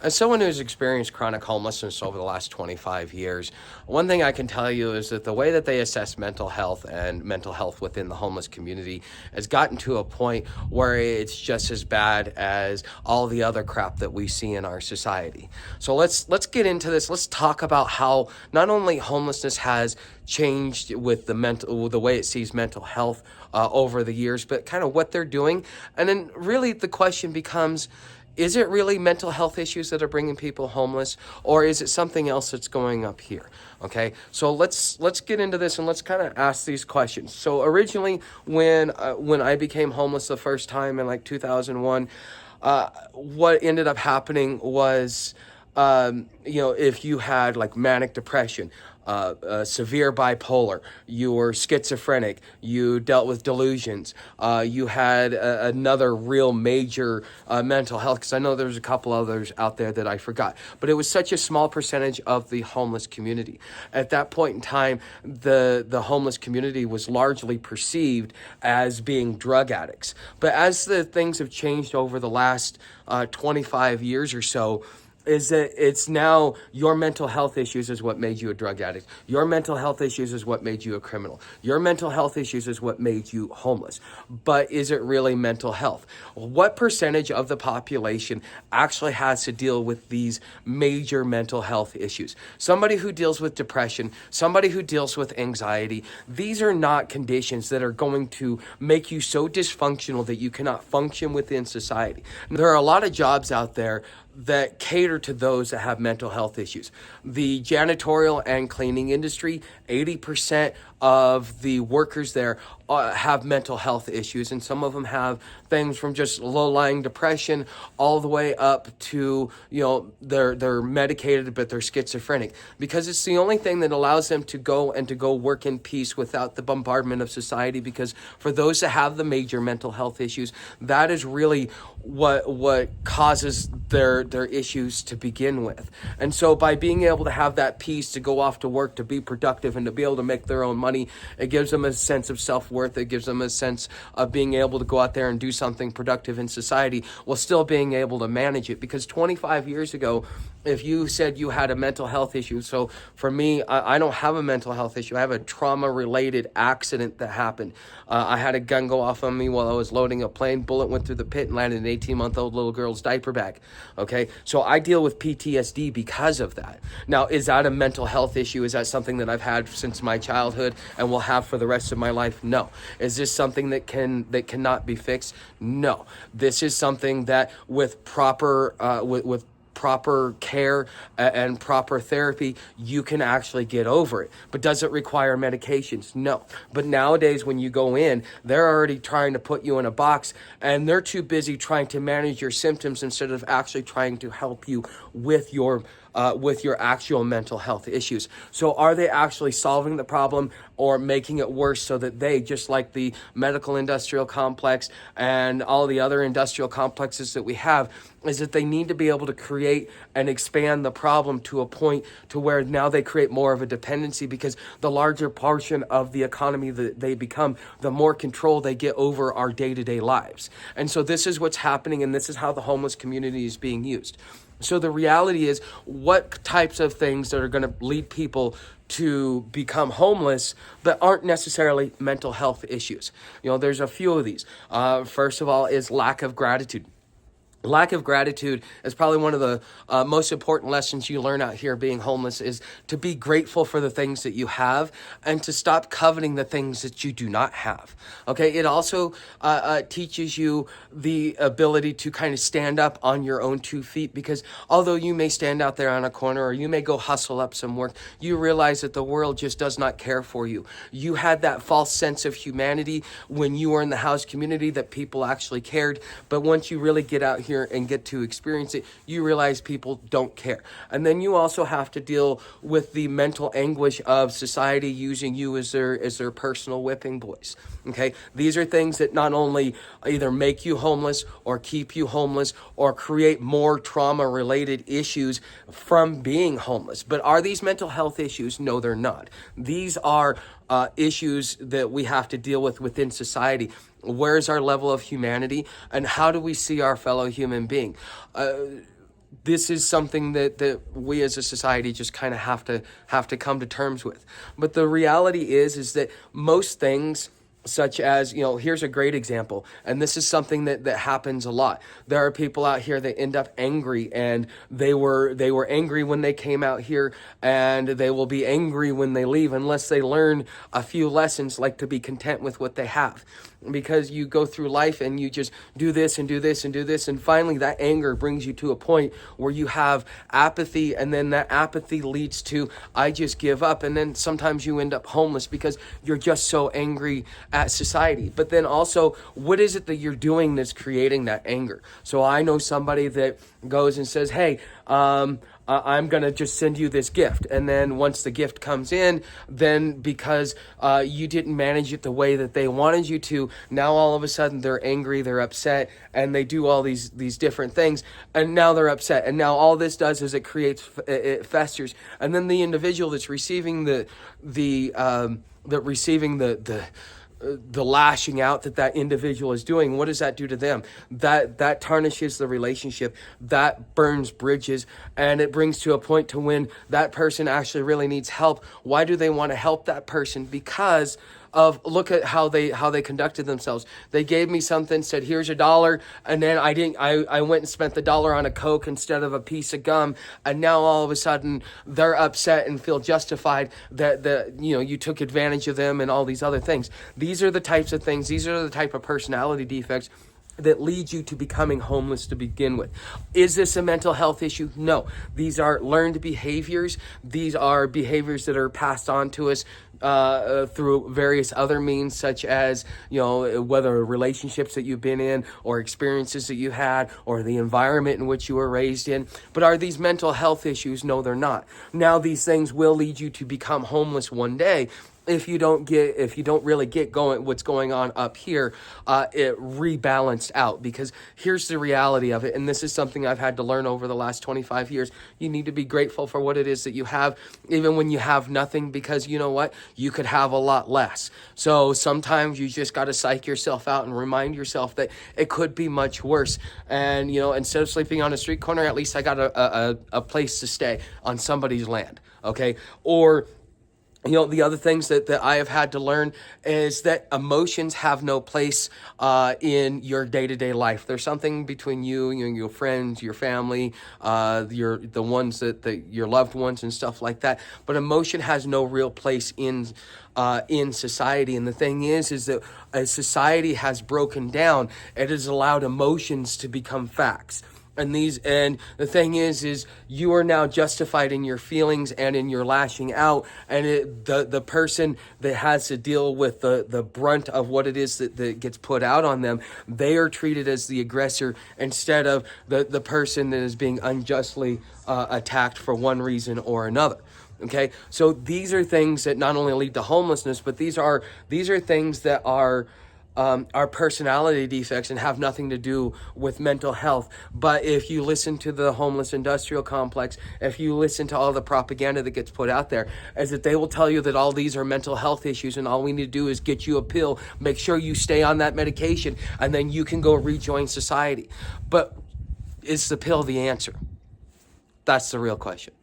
As someone who's experienced chronic homelessness over the last 25 years, one thing I can tell you is that the way that they assess mental health and mental health within the homeless community has gotten to a point where it's just as bad as all the other crap that we see in our society. So let's get into this. Let's talk about how not only homelessness has changed with the way it sees mental health over the years, but kind of what they're doing. And then really the question becomes, is it really mental health issues that are bringing people homeless, or is it something else that's going up here? Okay, so let's get into this and let's kind of ask these questions. So originally, when I became homeless the first time in like 2001, what ended up happening was, if you had like manic depression, severe bipolar, you were schizophrenic, you dealt with delusions, you had another real major mental health, because I know there's a couple others out there that I forgot, but it was such a small percentage of the homeless community. At that point in time, the homeless community was largely perceived as being drug addicts. But as the things have changed over the last 25 years or so, is that it's now your mental health issues is what made you a drug addict. Your mental health issues is what made you a criminal. Your mental health issues is what made you homeless. But is it really mental health? What percentage of the population actually has to deal with these major mental health issues? Somebody who deals with depression, somebody who deals with anxiety, these are not conditions that are going to make you so dysfunctional that you cannot function within society. There are a lot of jobs out there that cater to those that have mental health issues. The janitorial and cleaning industry, 80% of the workers there have mental health issues, and some of them have things from just low-lying depression all the way up to, they're medicated but they're schizophrenic, because it's the only thing that allows them to go work in peace without the bombardment of society. Because for those that have the major mental health issues, that is really what causes their issues to begin with. And so by being able to have that peace to go off to work, to be productive, and to be able to make their own money, it gives them a sense of self-worth. It gives them a sense of being able to go out there and do something productive in society while still being able to manage it. Because 25 years ago, if you said you had a mental health issue, so for me, I don't have a mental health issue. I have a trauma-related accident that happened. I had a gun go off on me while I was loading a plane. Bullet went through the pit and landed in an 18-month-old little girl's diaper bag. Okay, so I deal with PTSD because of that. Now, is that a mental health issue? Is that something that I've had since my childhood and will have for the rest of my life? No. Is this something that cannot be fixed? No. This is something that with proper proper care and proper therapy, you can actually get over it. But does it require medications? No. But nowadays, when you go in, they're already trying to put you in a box, and they're too busy trying to manage your symptoms instead of actually trying to help you with your actual mental health issues. So are they actually solving the problem or making it worse, so that they, just like the medical industrial complex and all the other industrial complexes that we have, is that they need to be able to create and expand the problem to a point to where now they create more of a dependency, because the larger portion of the economy that they become, the more control they get over our day-to-day lives. And so this is what's happening, and this is how the homeless community is being used. So the reality is, what types of things that are going to lead people to become homeless but aren't necessarily mental health issues? There's a few of these. First of all is lack of gratitude. Lack of gratitude is probably one of the most important lessons you learn out here being homeless, is to be grateful for the things that you have and to stop coveting the things that you do not have. Okay, it also teaches you the ability to kind of stand up on your own 2 feet, because although you may stand out there on a corner or you may go hustle up some work, you realize that the world just does not care for you. You had that false sense of humanity when you were in the house community, that people actually cared, but once you really get out here and get to experience it, you realize people don't care. And then you also have to deal with the mental anguish of society using you as their personal whipping boys. Okay, these are things that not only either make you homeless or keep you homeless or create more trauma-related issues from being homeless. But are these mental health issues? No, they're not. These are issues that we have to deal with within society. Where's our level of humanity, and how do we see our fellow human being? this is something that we as a society just kind of have to come to terms with. But the reality is that most things, such as, here's a great example, and this is something that happens a lot. There are people out here that end up angry, and they were angry when they came out here, and they will be angry when they leave unless they learn a few lessons, like to be content with what they have. Because you go through life and you just do this and do this and do this, and finally that anger brings you to a point where you have apathy, and then that apathy leads to, I just give up, and then sometimes you end up homeless because you're just so angry at society. But then also, what is it that you're doing that's creating that anger? So I know somebody that goes and says, hey, I'm going to just send you this gift. And then once the gift comes in, then because you didn't manage it the way that they wanted you to, now all of a sudden they're angry, they're upset, and they do all these different things, and now they're upset. And now all this does is it festers. And then the individual that's receiving the lashing out that individual is doing, what does that do to them? That tarnishes the relationship, that burns bridges, and it brings to a point to when that person actually really needs help. Why do they want to help that person? Because of, look at how they conducted themselves. They gave me something, said, here's $1, and then I went and spent the $1 on a Coke instead of a piece of gum, and now all of a sudden they're upset and feel justified that you took advantage of them and all these other things. These are the types of things, these are the type of personality defects that lead you to becoming homeless to begin with. Is this a mental health issue? No. These are learned behaviors. These are behaviors that are passed on to us through various other means, such as, whether relationships that you've been in, or experiences that you had, or the environment in which you were raised in. But are these mental health issues? No, they're not. Now, these things will lead you to become homeless one day, if you don't really get going, what's going on up here, it rebalanced out. Because here's the reality of it, and this is something I've had to learn over the last 25 years. You need to be grateful for what it is that you have, even when you have nothing, because you know what? You could have a lot less. So sometimes you just got to psych yourself out and remind yourself that it could be much worse. And, instead of sleeping on a street corner, at least I got a place to stay on somebody's land, okay? Or the other things that I have had to learn is that emotions have no place in your day-to-day life. There's something between you and your friends, your family, the ones that your loved ones and stuff like that. But emotion has no real place in society. And the thing is that as society has broken down, it has allowed emotions to become facts. And the thing is you are now justified in your feelings and in your lashing out, and the person that has to deal with the brunt of what it is that gets put out on them, they are treated as the aggressor instead of the person that is being unjustly attacked for one reason or another. Okay, so these are things that not only lead to homelessness, but these are things that are personality defects and have nothing to do with mental health. But if you listen to the homeless industrial complex, if you listen to all the propaganda that gets put out there, is that they will tell you that all these are mental health issues, and all we need to do is get you a pill, make sure you stay on that medication, and then you can go rejoin society. But is the pill the answer? That's the real question.